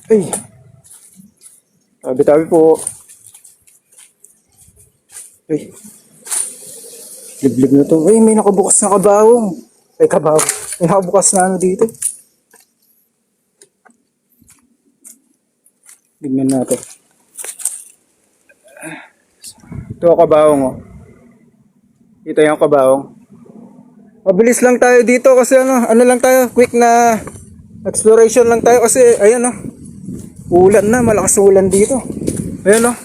Ay, tabi-tabi po. Ay, liblib na to. Ay, may nakabukas na kabawong. Ay, kabawong. May nakabukas na ano dito. Tignan natin. Ito ang kabawong, oh. Ito yung kabawong. Mabilis lang tayo dito kasi ano lang tayo, quick na exploration lang tayo kasi ayan, oh. Ulan na, malakas ulan dito. Ayan, oh.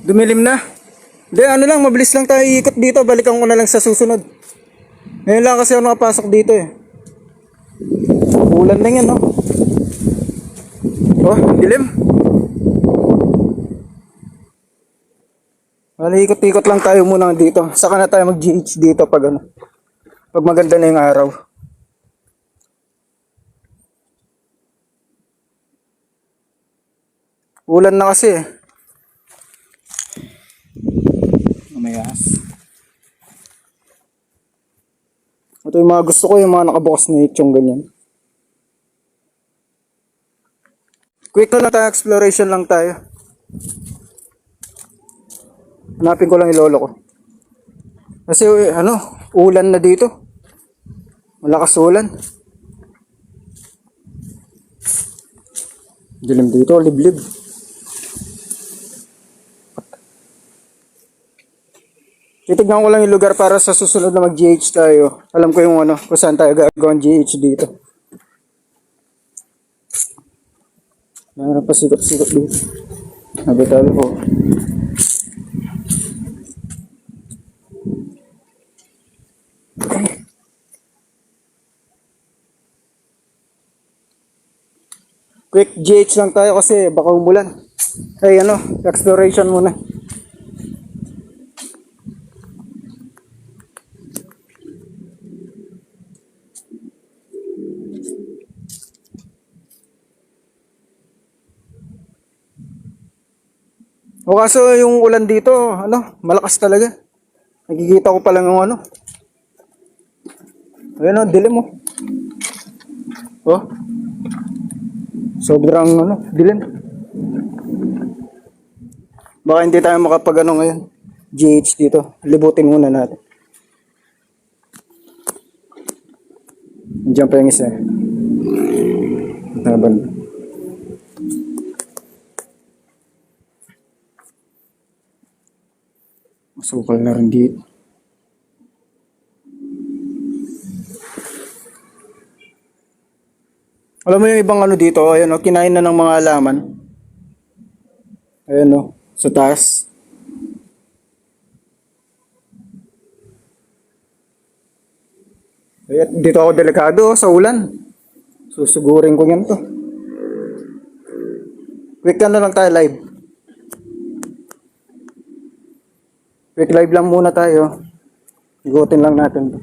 Dumilim na. Hindi, ano lang, mabilis lang tayo ikot dito. Balikan ko na lang sa susunod. Ngayon lang kasi ako nakapasok dito eh. Ulan na yan, no? Oh, dilim. Ikot-ikot lang tayo muna dito. Saka na tayo mag-GH dito pag ano. Pag maganda na yung araw. Ulan na kasi eh. Mamayas. Ito yung mga gusto ko, yung mga nakabukas na itchong ganyan. Quick na tayo, exploration lang tayo. Hanapin ko lang yung lolo ko. Kasi ano, ulan na dito. Malakas ulan. Dilim dito, liblib. Titignan ko lang yung lugar para sa susunod na mag-GH tayo. Alam ko yung ano, kung saan tayo gagawin GH dito. Meron pa sikot-sikot dito. Nabi-tabi po. Quick GH lang tayo kasi baka umulan. Ay ano, exploration muna. O kaso yung ulan dito, ano, malakas talaga. Nakikita ko pa lang yung ano. Ayun o, dilim mo. Oh. Sobrang ano, dilim. Baka hindi tayo makapag ano ngayon. GH dito. Libutin muna natin. Diyan pa yung isa. Naban. Masukal na rin dito. Alam mo yung ibang ano dito, ayan o, kinain na ng mga halaman. Ayan o, sa taas. Ayan, dito ako delikado sa ulan. Susugurin ko yan to. Quick na lang tayo live. Quick live lang muna tayo. Igutin lang natin to.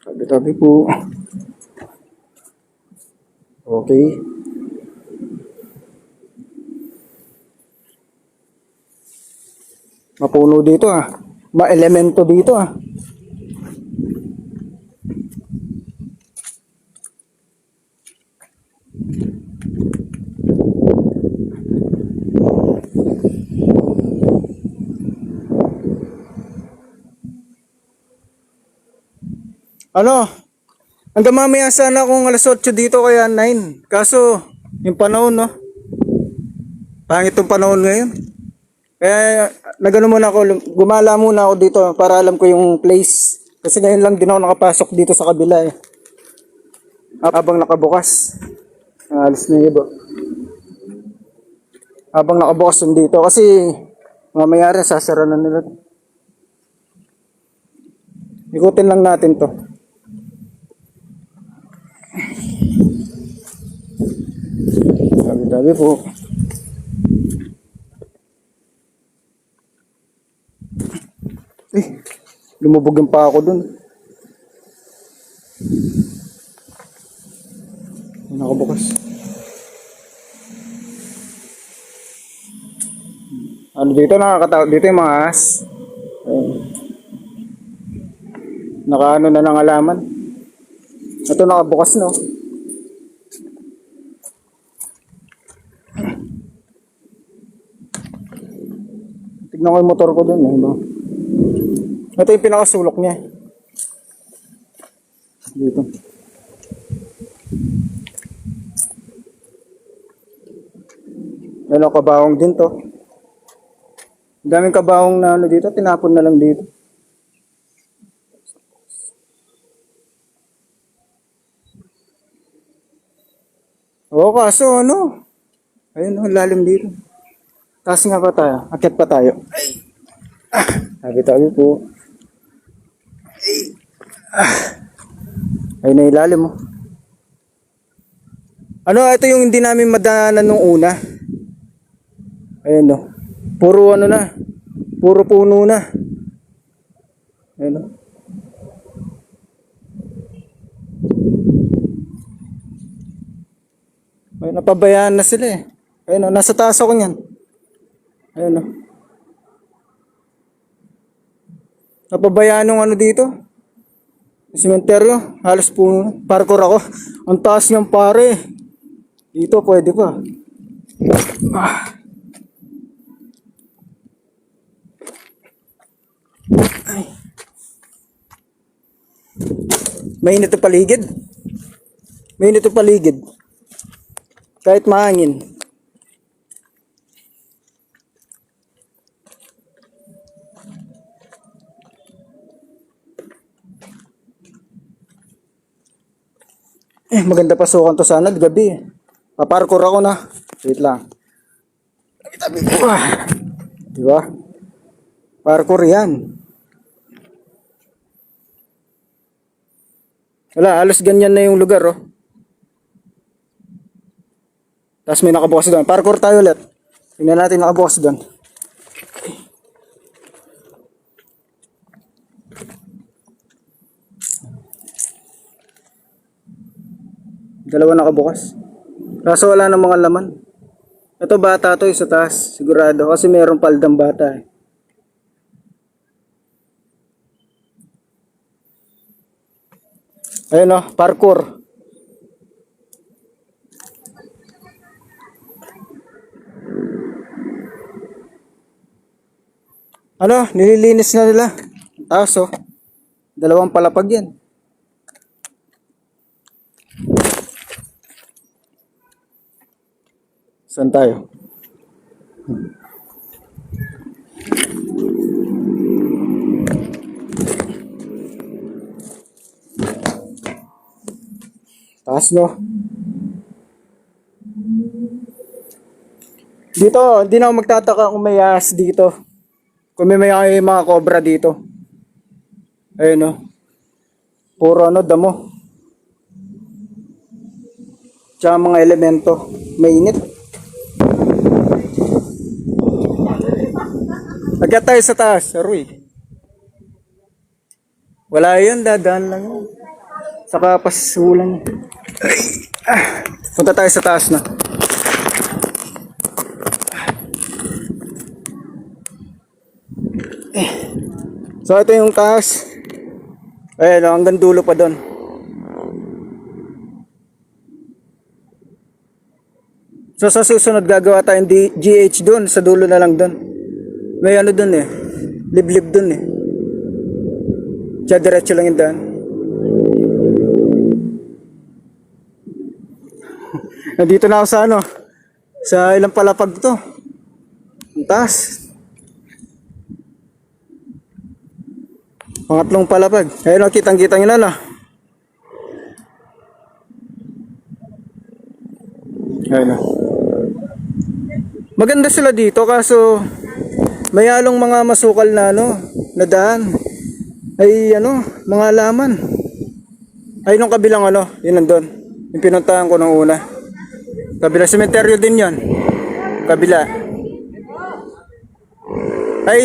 Tabi-tabi po. Okay. Mapuno dito ah. Ma-elemento dito ah. Ano? Hanggang mamaya sana akong alas 8 dito kaya 9. Kaso, yung panahon no? Pangit yung panahon ngayon. Kaya nagano muna ako, gumala muna ako dito para alam ko yung place. Kasi ngayon lang din ako nakapasok dito sa kabila eh. Habang nakabukas. Alis na iba. Habang nakabukas yung dito kasi mamaya rin sasara na nila. Ikutin lang natin to. Dami-dami po. Lumubog yung pa ako dun. Nakabukas. Ano dito, nakakatakot dito yung mga ahas. Nakaano na ng alaman. Ito nakabukas no. Tignan ko yung motor ko dun. No? Ito yung pinakasulok niya. Dito. Ano, kabahong din to. Ang daming kabahong na ano dito, tinapon na lang dito. Oo, kaso ano? Ayun, ang lalim dito. Taas nga pa tayo. Akyat pa tayo. Ay. Sabi tayo po. Ay. Ayun na ilalim mo. Ano, ito yung hindi namin madaanan nung una. Ayun no. Puro ano na. Puro puno na. Ayun no. Ay, napabayaan na sila eh. Ayun o, nasa taas ako niyan. Ayun o. Napabayaan ng ano dito. Sementeryo, halos puno. Parkour ako. Ang taas niyang pare. Dito pwede pa. Ay. Mainit ang paligid. Mainit ang paligid. Kahit mahangin. Maganda pasukan to sana gabi. Paparkour ako na. Wait lang. Tabi. Diba? Parkour yan. Wala, halos ganyan na yung lugar oh. Tapos may nakabukas doon. Parkour tayo ulit. Tingnan natin nakabukas doon. Dalawa nakabukas. Kaso wala ng mga laman. Ito bata to sa taas. Sigurado. Kasi mayroong paldang bata eh. Ayun o, parkour. Ano, nililinis na nila. Taas oh. Dalawang palapag yan. Saan tayo? Taas no. Dito, hindi na ako magtataka kung may ahas dito. Kung may mga cobra dito. Ayun no. Puro ano, damo. Tsaka mga elemento. Mainit. Agad tayo sa taas, Roy. Wala yun, dadaan lang yun. Saka pasulang. Punta tayo sa taas na. So ito yung taas. Ayun, hanggang dulo pa doon. So sa susunod gagawa tayong GH doon, sa dulo na lang doon. May ano doon eh, liblib doon eh. Diyan diretso lang yung daan. Nandito na ako sa ano, sa ilang palapag to. Ang taas. Pangatlong palapag. Ayun o, kitang-kita nyo na no. Ayun o. Maganda sila dito kaso may halong mga masukal na ano, na daan. Ay ano, mga laman. Ay nung kabilang ano, yun nandun. Yung pinuntahan ko nung una. Kabila sementeryo din yon. Kabila. Ay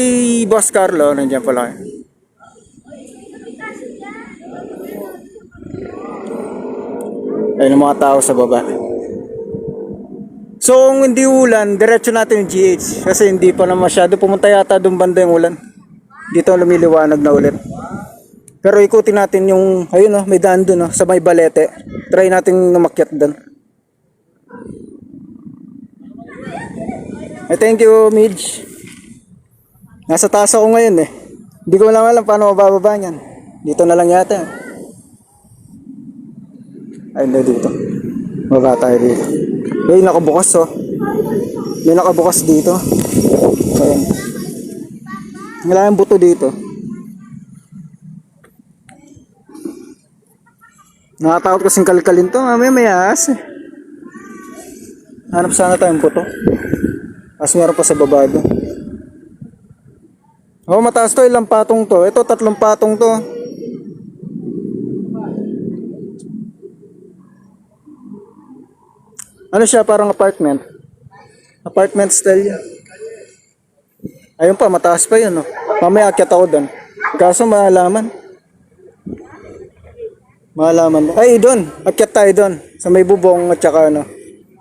Boss Carlo, nandiyan pala. Ayun ang mga tao sa baba. So kung hindi ulan, diretso natin yung GH. Kasi hindi pa na masyado. Pumunta yata doon banda yung ulan. Dito lumiliwanag na ulit. Pero ikutin natin yung, ayun oh, may daan dun oh, sa may balete. Try natin umakyat dun. Ay, thank you, Midge. Nasa taas ako ngayon eh. Hindi ko lang alam paano mabababa niyan. Dito na lang yata. Ay, hindi dito. Baba tayo dito. May nakabukas oh. May nakabukas dito. Ayan. Wala yung buto dito. Nakatakot kasing kalkalin to. Mamaya may ahas eh. Hanap sana tayong buto. As meron pa sa baba doon. Oh, mataas to. Ilang patong to? Ito, 3 patong to. Ano siya? Parang apartment. Apartment style yan. Ayun pa, mataas pa yun. Oh. Mamaya akyat ako doon. Kaso mahalaman. Mahalaman. Ay, doon. Akyat tayo doon. Sa may bubong at saka ano.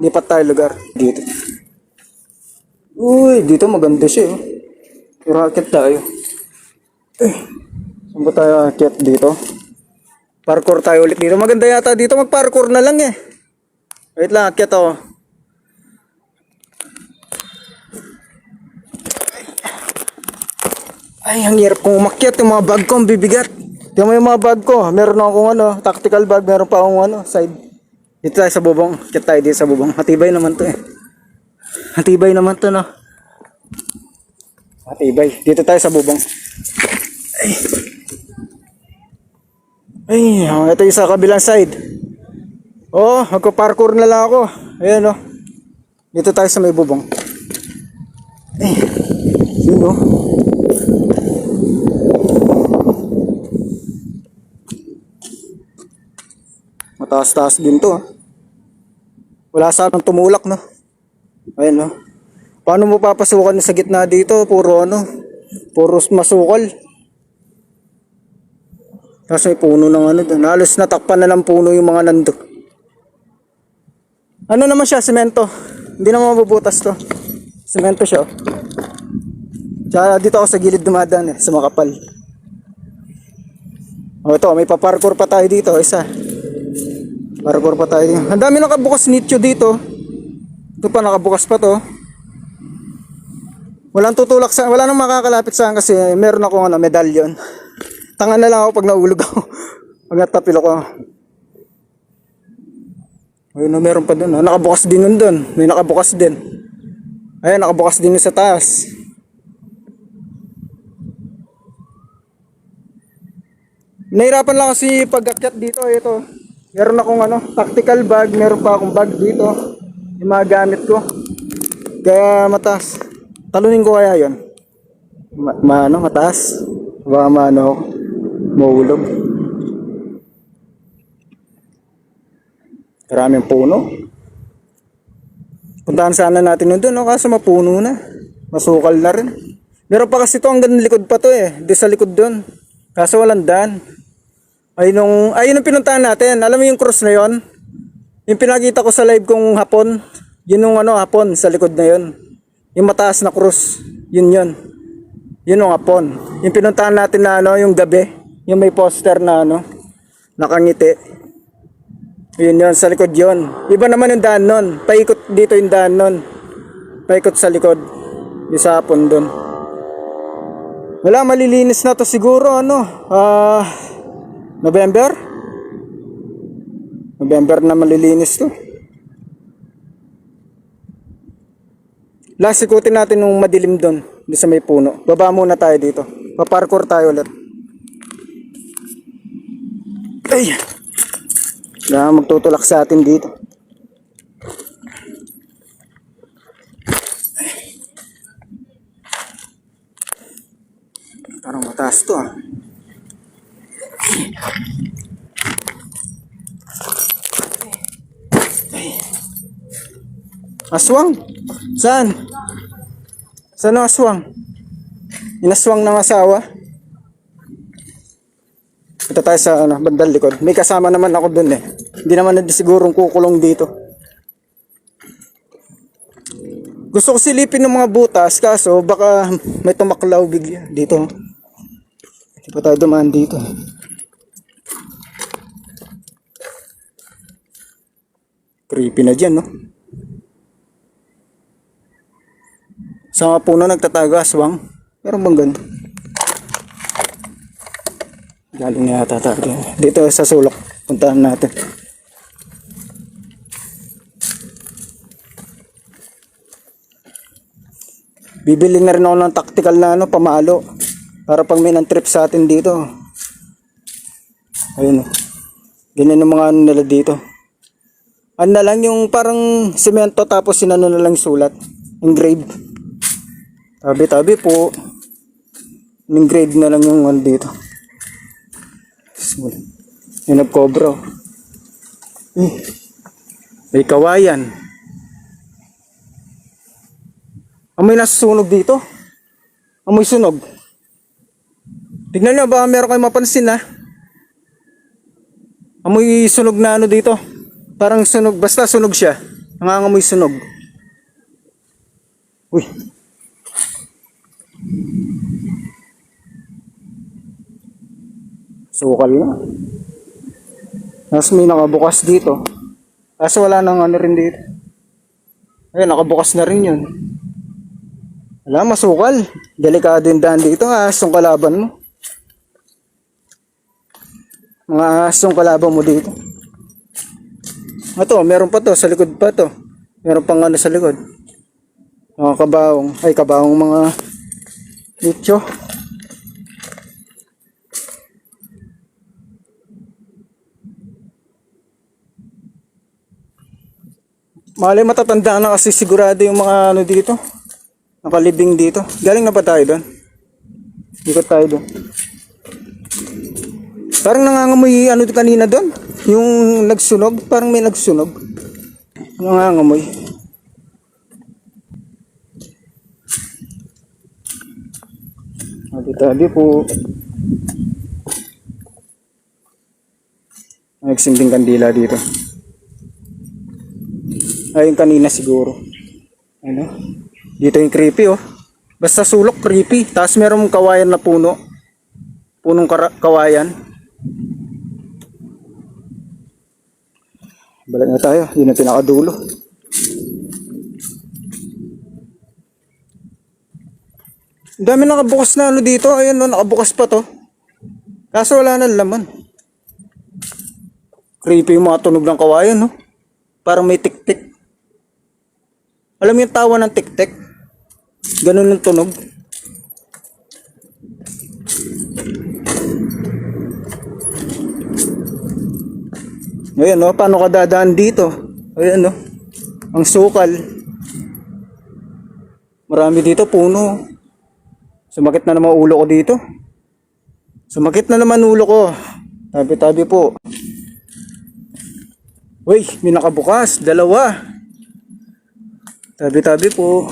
Lipat tayo lugar. Dito. Uy, dito maganda siya. Oh. Pero akyat tayo. Eh, saan ba tayo akyat dito? Parkour tayo ulit dito. Maganda yata dito. Mag-parkour na lang eh. Wait lang, akyat ako. Ay, ang hirap kong umakyat. Yung mga bag ko, ang bibigat. Tingnan mo yung mga bag ko. Meron akong ano, tactical bag. Meron pa akong ano, side. Dito tayo sa bubong. Akyat tayo dito sa bubong. Matibay naman to eh. Matibay naman to, no? Matibay. Dito tayo sa bubong. Ay. Ay, ito yung sa kabilang side. Oh, magpa-parkour na lang ako. Ayan, oh. Dito tayo sa may bubong. Ay. Yun, oh. Mataas-taas din to. Wala sanang tumulak, no? Ayan, no? Paano mo papasukan sa gitna dito? Puro ano? Puro masukal. Tapos may puno ng ano doon. Halos natakpan na ng puno yung mga nandun. Ano naman siya? Semento. Hindi naman mabubutas to. Semento siya. Oh. Tsaka dito ako sa gilid dumadaan eh. Sa makapal. O ito, may paparkour pa tayo dito. Isa. Parkour pa tayo dito. Ang dami nakabukas nicho dito. Ito pa nakabukas pa to. Walang tutulak sa, wala nang makakalapit sa akin kasi meron akong ano, medalyon. Tanga na lang ako pag naulog ako. Pag natapil ako. Ayun, meron pa doon. Nakabukas din nun doon. May nakabukas din. Ayan, nakabukas din sa taas. Nahirapan lang kasi pag-akyat dito. Ito. Meron akong ano, tactical bag. Meron pa akong bag dito. Yung mga gamit ko. Kaya mataas. Talunin ko kaya yun. Mataas. Baka maano ako. Mahulog. Maraming puno. Puntahan sana natin doon, no? Kaso mapuno na. Masukal na rin. Meron pa kasi ito hanggang likod pa to eh. Di sa likod doon. Kaso walang daan. Ayun yung pinuntahan natin. Alam mo yung cross na yon? Yung pinakita ko sa live kong hapon. Yun yung ano, hapon sa likod na yon. Yung mataas na cross. Yun. Yun yung hapon. Yung pinuntahan natin na ano, yung gabi. Yung may poster na ano, nakangiti. Yun, sa likod yun. Iba naman yung daan nun. Paikot dito yung daan nun. Paikot sa likod. Yung sa hapon dun. Wala, malilinis na to siguro, ano. November na malilinis to. Last, ikutin natin yung madilim dun. Doon sa may puno. Baba muna tayo dito. Paparkour tayo ulit. Ay! Na magtutulak sa atin dito. Parang mataas to ah. Aswang? Saan? Saan ang aswang? Inaswang ng asawa? Ito tayo sa ano, bandang likod. May kasama naman ako dun eh. Hindi naman na sigurong kukulong dito. Gusto ko silipin ng mga butas kaso baka may tumaklaw bigla dito. Hindi pa tayo dumaan dito. Creepy na dyan, no? Sa mga puno nagtatago, aswang. Meron bang ganun? Galing na yata tayo. Dito sa sulok. Puntahan natin. Bibili na rin ako ng tactical na ano, pamalo. Para pag may trip sa atin dito. Ayun. Ganyan ang mga ano nila dito. Ano na lang yung parang semento tapos sinano na lang sulat. Engrave. Tabi-tabi po. Engrave na lang yung ano dito. Yung nag-cobra. May kawayan. Amoy nasusunog dito. Amoy sunog. Tignan nyo, baka meron kayo mapansin ha. Amoy sunog na ano dito. Parang sunog, basta sunog siya. Nangangamoy sunog. Uy. Sukal na. Tapos may nakabukas dito. Kaso wala nang ano rin dito. Ayun, nakabukas na rin yun. Wala, masukal. Delikado yung daan dito. Asong kalaban mo. Mga asong kalaban mo dito. Ito, meron pa to. Sa likod pa to. Meron pang ano sa likod. Mga kabaong. Ay, kabaong mga nicho. Malay matatanda na kasi sigurado yung mga ano dito. Nakalibing dito. Galing na ba tayo doon? Ikot tayo doon. Parang nangangamoy ano kanina doon. Yung nagsunog. Parang may nagsunog. Nangangamoy. Tabi-tabi po. Nagsinding kandila dito. Ayun kanina siguro. Ano? Dito yung creepy oh. Basta sulok creepy. Tapos merong kawayan na puno. Punong kawayan. Balik na tayo. Yun ang pinakadulo. Ang dami nakabukas na ano dito. Ayun no, nakabukas pa to. Kaso wala nang laman. Creepy yung mga tunog ng kawayan no. Parang may tik-tik. Alam mo yung tawa ng tik-tik? Ganun yung tunog. Ayan no, paano ka dadaan dito? Ayan no, ang sukal. Marami dito, puno. Sumakit na naman ulo ko dito. Sumakit na naman ulo ko. Tabi-tabi po. Uy, may nakabukas. Dalawa. Tabi-tabi po.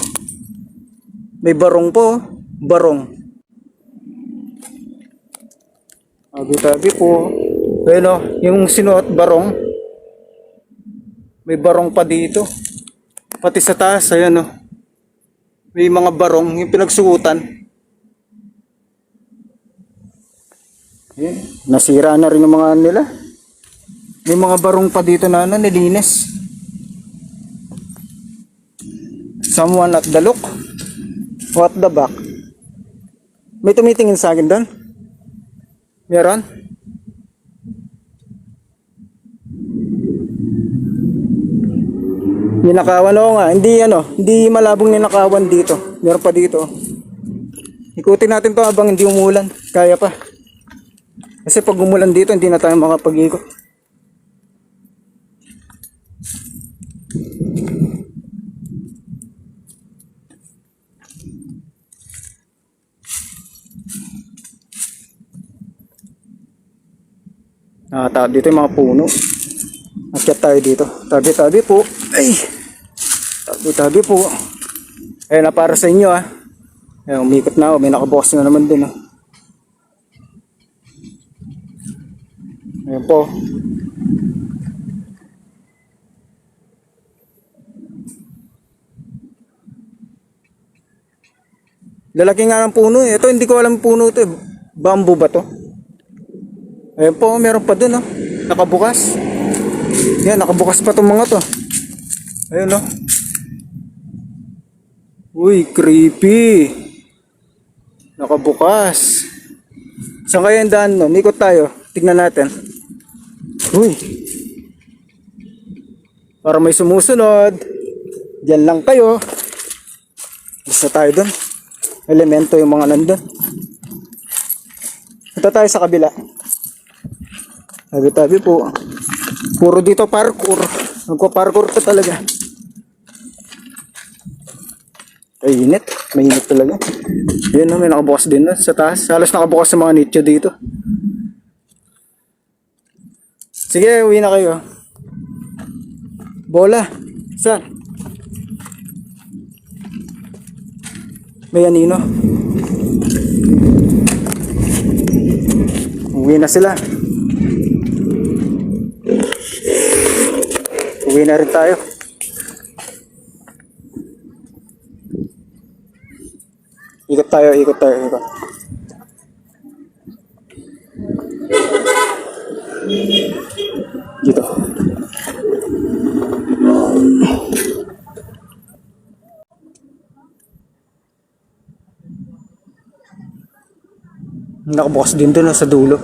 May barong po. Barong. Tabi-tabi po. Ayun o, yung sinuot barong. May barong pa dito. Pati sa taas, ayan o. May mga barong, yung pinagsukutan. Ayan, nasira na rin yung mga nila. May mga barong pa dito na nilinis. Someone at the look. What the back? May tumitingin sa akin doon? Meron? Ninakawan ako nga. Hindi malabong ninakawan dito. Meron pa dito. Ikutin natin to habang hindi umulan. Kaya pa. Kasi pag umulan dito, hindi na tayo makapag-ikot. Dito yung mga puno. Akyat tayo dito. Tabi-tabi po. Ay! Tabi-tabi po. Ayun na para sa inyo ah. Ayun, umikot na ako. May nakabukas na naman din ah. Ayun po. Lalaki nga ng puno eh. Ito hindi ko alam puno ito eh. Bamboo ba to? Ayun po, meron pa dun oh. Nakabukas. Yan, nakabukas pa itong mga to. Ayun no. Uy, creepy. Nakabukas. Saan kaya yung daan no? Ikot tayo. Tignan natin. Uy. Para may sumusunod. Diyan lang kayo. Basta tayo dun. Elemento yung mga nandun. Ito tayo sa kabila. Tabi-tabi po. Puro dito parkour. Nagko-parkour pa talaga. Ay, init. Mainit talaga. Yun no, may nakabukas din no, sa taas. Halos nakabukas sa mga nicho dito. Sige, uwi na kayo. Bola. Saan? May anino. Uwi na sila. Uwi na rin tayo. Ikot tayo, ikot. Dito. Nakabukas din doon sa dulo.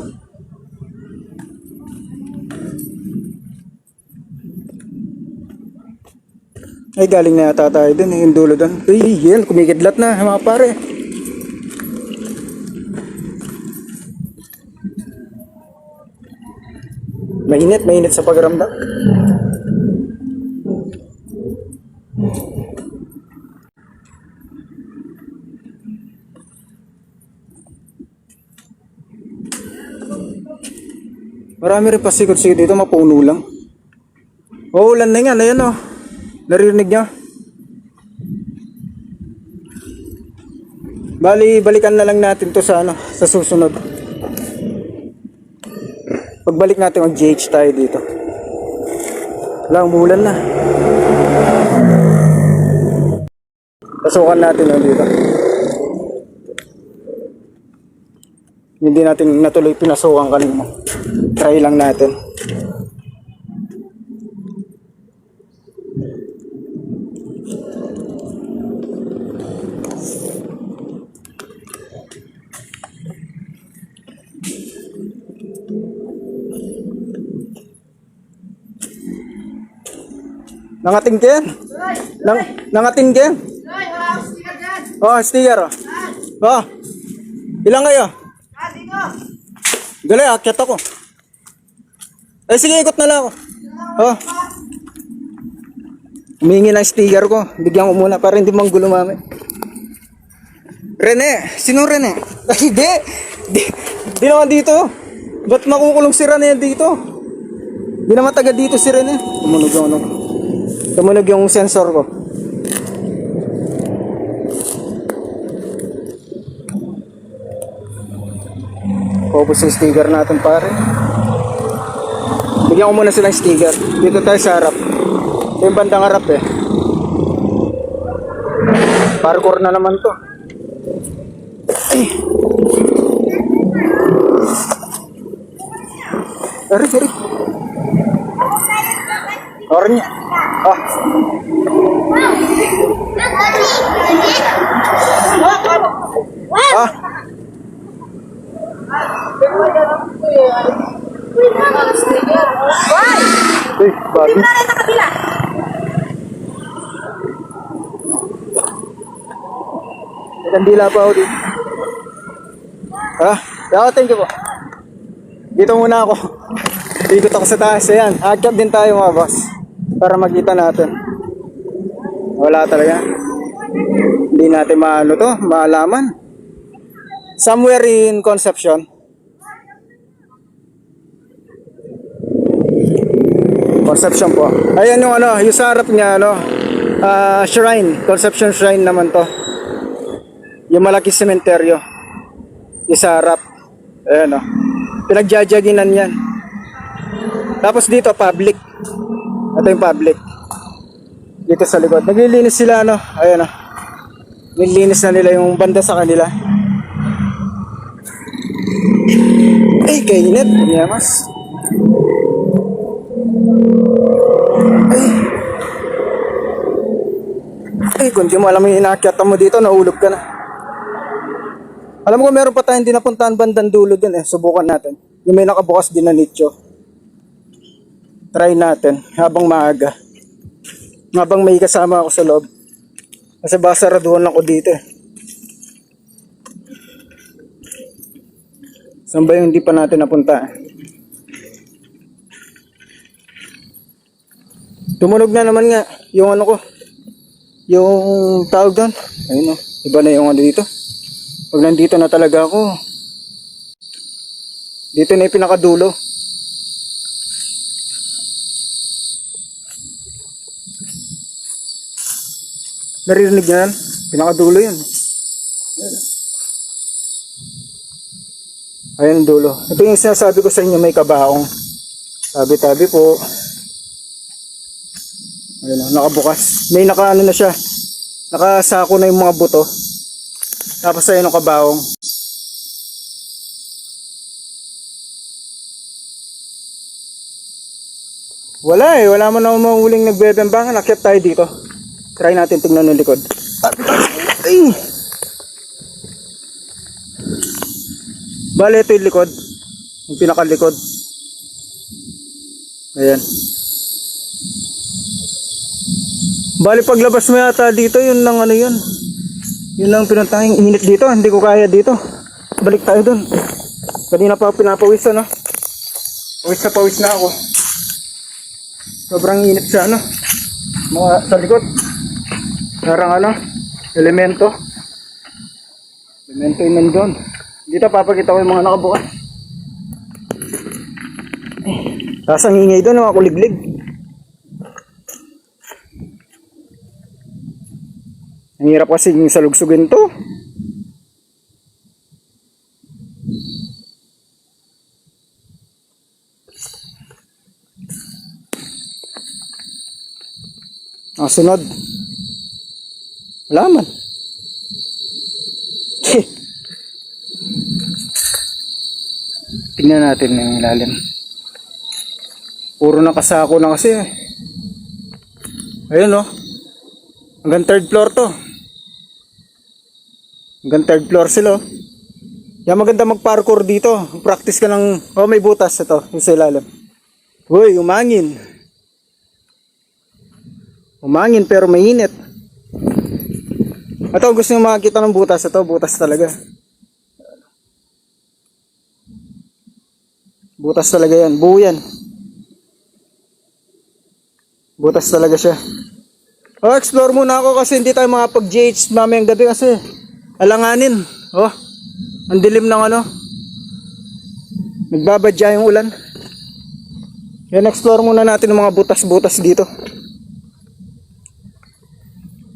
Ay, galing na yata tayo dun, yung dulo dun. Ay, yan, kumikidlat na, mga pare. Mainit sa pagramdam. Marami rin pasikot-sikot dito, mapuno lang. Oh, ulan na yan, ayan oh. Naririnig nyo? Bali, balikan na lang natin to sa sa susunod. Pagbalik natin ang GH tayo dito. Wala, umulan na. Pasukan natin dito. Hindi natin natuloy pinasukan kanina. Try lang natin. Nangating ka yan? Nangating ka yan? Oh, sticker oh. Oh. Ilang kayo? Gali, akyat ako. Ay, sige, ikot na lang ako. Oh. Humingi ng sticker ko. Bigyan ko muna para hindi manggulo mami. Rene. Sino Rene? Ay, di naman dito. Ba't makukulong si Rene dito? Di naman taga dito si Rene. Tumunog yung sensor ko. Focus yung sticker natin pare. Bigyan ko muna silang sticker. Dito tayo sa harap. Ito yung bandang harap eh. Parkour na naman to. Ay. Sorry. Orangnya. Ah. Ah. Uy, babi. Kandila pa ako dito. Thank you po. Dito muna ako. Ikot ako sa taas. Ayan, akyat din tayo mga boss. Para makita natin. Wala talaga. Hindi natin maalaman. Somewhere in Concepcion. Concepcion po. Ayan yung yung sa harap niya shrine, Concepcion Shrine naman to. Yung malaki sementeryo. Yung sa harap. Ayan pinagjajaginan yan. Tapos dito public. Ito yung public. Dito sa likod. Naglilinis sila ayan Nililinis na nila yung banda sa kanila. Ay, kainit. Yamas. Ay. Eh, kung di mo alam yung inaakyatan mo dito, nahulog ka na. Alam ko meron pa tayong di napuntahan bandang dulo dun eh. Subukan natin. Yung may nakabukas din na nicho. Try natin habang maaga. Habang may kasama ako sa loob. Kasi baka saraduhan lang ko dito eh. Saan ba yung hindi pa natin napunta? Tumunog na naman nga yung ano ko. Yung tawag doon. Ayun o. Iba na yung ano dito. Pag nandito na talaga ako. Dito na yung pinakadulo. Naririnig nyo yan? Pinakadulo yun. Ayun ang dulo. Ito yung sinasabi ko sa inyo, may kabaong. Tabi-tabi po. Ayun o, nakabukas. May nakaano na siya. Nakasako na yung mga buto. Tapos ayun ang kabaong. Wala eh. Wala mo na mahuling nagbebembangan. Akyat tayo dito. Try natin tingnan yung likod. Ay! Bale, ito yung likod. Yung pinakalikod. Ayan. Bale, paglabas mo yata dito, yun lang ano yun. Yun lang pinuntahin. Init dito. Hindi ko kaya dito. Balik tayo dun. Kanina pa pinapawis ano. Pawis na ako. Sobrang init sa ano. Mga sa likod. Parang ano. Elemento yun nandun. Dito papakita ko yung mga nakabukas. Tapos ang ingay doon, mga kuliglig. Ang hirap kasi salugsugin to. Ang sunod. Wala man. Tingnan natin yung ilalim. Puro nakasako na kasi. Ayun oh. Hanggang third floor to. Hanggang third floor sila oh. Yan maganda mag-parkour dito. Practice ka ng... Oh, may butas ito. Yung sa ilalim. Uy, umangin. Umangin pero mainit. Ito, gusto nyo makakita ng butas. Ito, butas talaga. Butas talaga yan. Buo yan. Butas talaga siya. Oh, explore muna ako kasi hindi tayo makapag-GH mamayang gabi kasi alanganin. Oh, ang dilim ng ano. Nagbabadya yung ulan. Yan, explore muna natin ng mga butas-butas dito.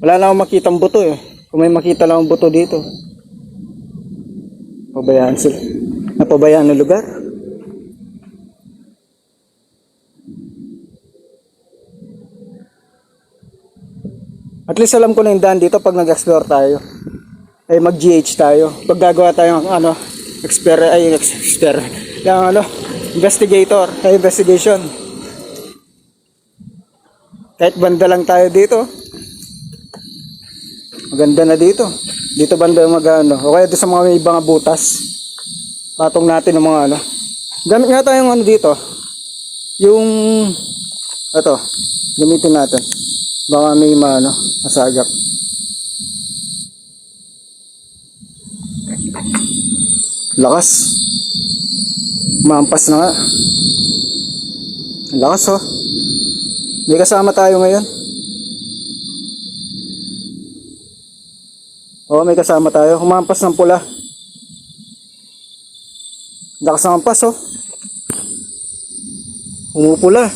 Wala na akong makitang buto eh. Kung may makita lang ang buto dito. Pabayaan sila. Napabayaan ng lugar. At least alam ko na yung daan dito pag nag-explore tayo. Ay mag-GH tayo. Pag gagawa tayo ng ano, investigation. Kahit banda lang tayo dito. Maganda na dito. Dito banda mag-ano. O kaya doon sa mga may ibang butas. Patong natin ng mga ano. Gamit nga tayong ano dito. Yung ito. Gamitin natin. Baka may ano, masagap. Lakas. Mampas na nga. Lakas oh. May kasama tayo ngayon. Oo, may kasama tayo. Humampas ng pula. Lakas ng hampas oh. Umupula.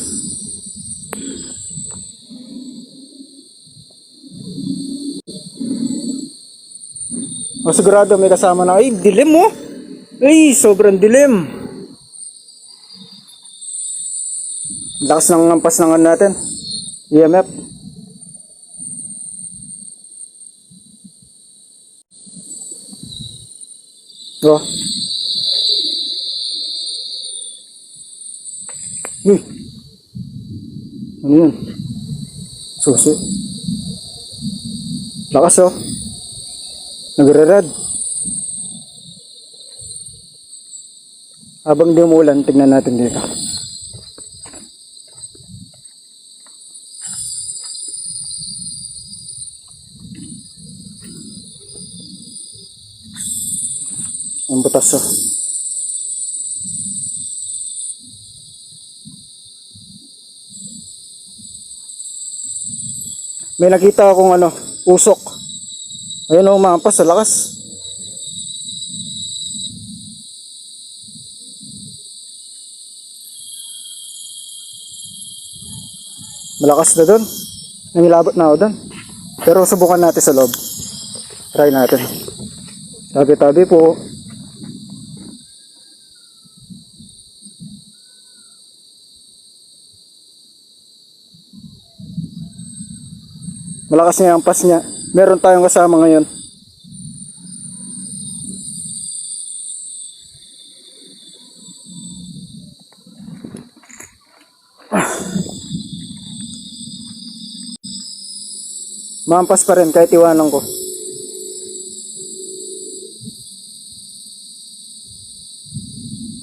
O sigurado may kasama na. Ay, dilim mo. Ay, sobrang dilim. Lakas ng lampas ng ano natin. EMF. O. Ano yun? Susi. Lakas oh. Nagre-red. Habang di umuulan, tignan natin dito. Ang butas oh. May nakita akong ano, usok. Ayun oh, umampas sa lakas. Malakas na doon. Nangilabot na ako doon. Pero subukan natin sa loob. Try natin. Tabi-tabi po. Malakas niya ang pas niya. Meron tayong kasama ngayon. Mampas pa rin kahit iwanan ko.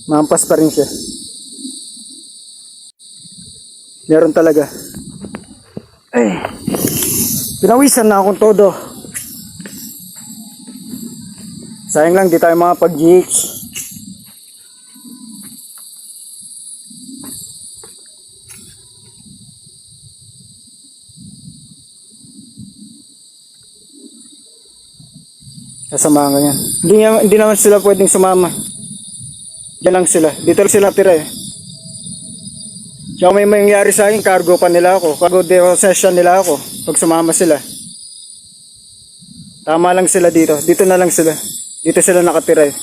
Mampas pa rin siya. Meron talaga. Ay. Pinawisan na akong todo. Sayang lang di tayo makapag-GH. Kasama nga yan. Hindi naman sila pwedeng sumama. Diyan lang sila. Dito lang sila tira eh. Tsaka may mangyari sa akin, cargo pa nila ako. Cargo depossession nila ako. Pag sumama sila. Tama lang sila dito. Dito na lang sila. Dito sila nakatira eh.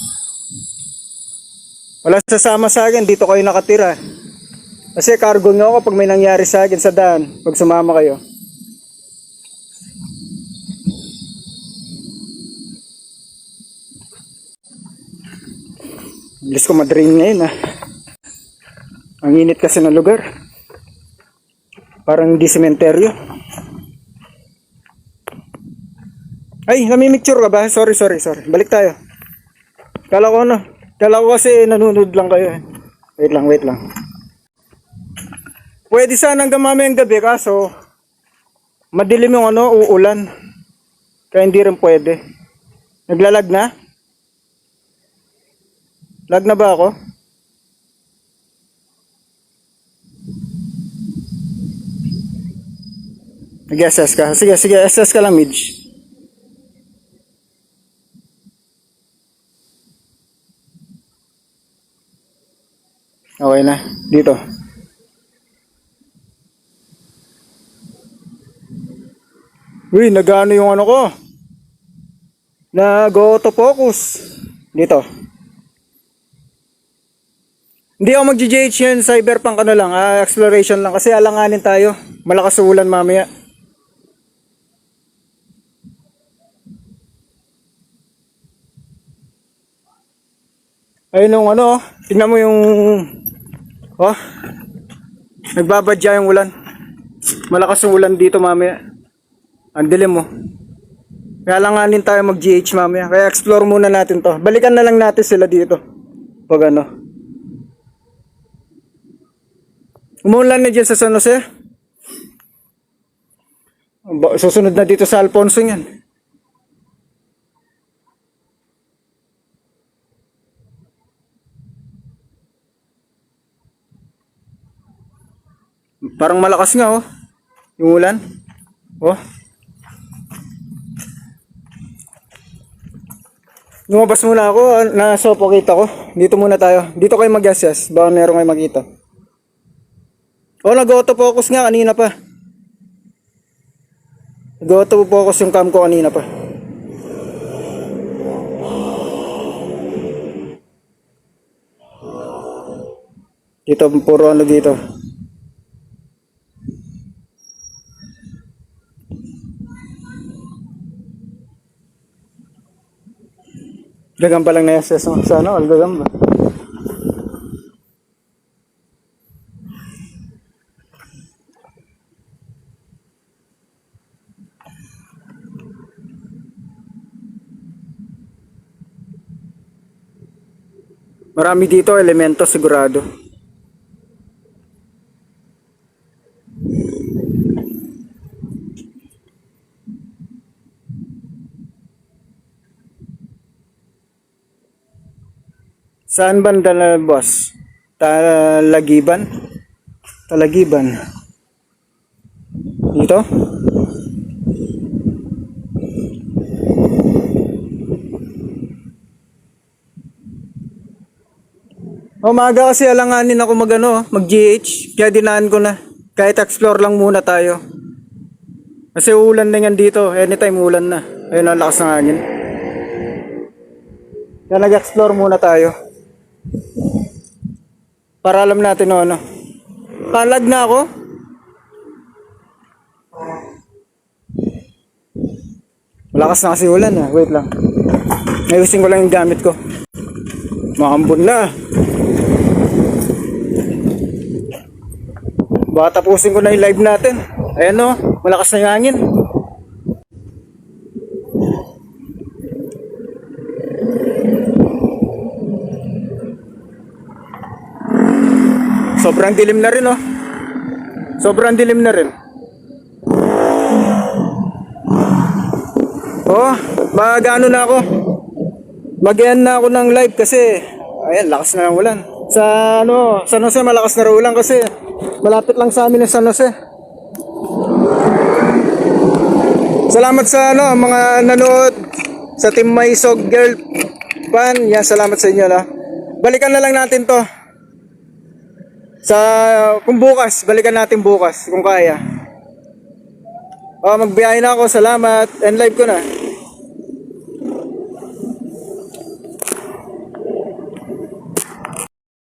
Wala sasama sa akin. Dito kayo nakatira. Kasi cargo nyo ako pag may nangyari sa akin sa daan. Pag sumama kayo. Bilis ko madrain ngayon ah. Ang init kasi ng lugar. Parang hindi sementeryo. Ay, namimicture ka ba? Sorry. Balik tayo. Kala ko ano. Kala ko kasi nanunod lang kayo eh. Wait lang. Pwede sana hanggang mamayang gabi kaso madilim yung ano, uulan. Kaya hindi rin pwede. Naglalag na? Lag na ba ako? Nag-assess ka? Sige, assess ka lang, Midge. Okay na, dito. Uy, nag-ano yung ano ko? Nag-autofocus. Dito. Hindi ako mag-GH yan, cyberpunk ano lang, exploration lang. Kasi alanganin tayo. Malakas ulan mamaya. Ayun yung ano, tingnan mo yung oh, nagbabadya yung ulan. Malakas yung ulan dito mamaya. Ang dilim mo. Kaya alanganin tayo mag-GH mamaya. Kaya explore muna natin to. Balikan na lang natin sila dito. Pag ano. Umulan na dyan sa San Jose. Susunod na dito sa Alfonso yan. Parang malakas nga oh. Yung ulan. Oh. Lumabas muna ako. Nasuffocate ako. Dito muna tayo. Dito kayo mag-assess. Baka meron kayo makita. Oh, nag-autofocus nga kanina pa. Nag-autofocus yung cam ko kanina pa. Dito, puro ano dito. Gagamba lang na-assess mo. Sa ano, gagamba. Marami dito elemento sigurado. Saan banda na boss? Talagiban? Talagiban. Dito? Umaga kasi alanganin ako mag-GH. Kaya dinaan ko na. Kahit explore lang muna tayo. Kasi ulan na yan dito. Anytime ulan na. Ayun ang lakas ng hangin. Kaya nag-explore muna tayo. Para alam natin ano. Palag na ako. Malakas na kasi ulan Wait lang. Ayusin ko lang yung gamit ko. Makambun na. Baka tapusin ko na yung live natin. Ayan malakas na yung hangin. Sobrang dilim na rin Sobrang dilim na rin. Mag-ano na ako. Mag-end na ako ng live kasi ayan, lakas na ng ulan. Sa San Jose malakas na rin ulan kasi malapit lang sa amin ng San Jose. Salamat sa mga nanood sa Team Maisog Girl fan. Yan, salamat sa inyo Balikan na lang natin to. Kung bukas, balikan natin bukas kung kaya. Magbiyahe na ako, salamat. End live ko na.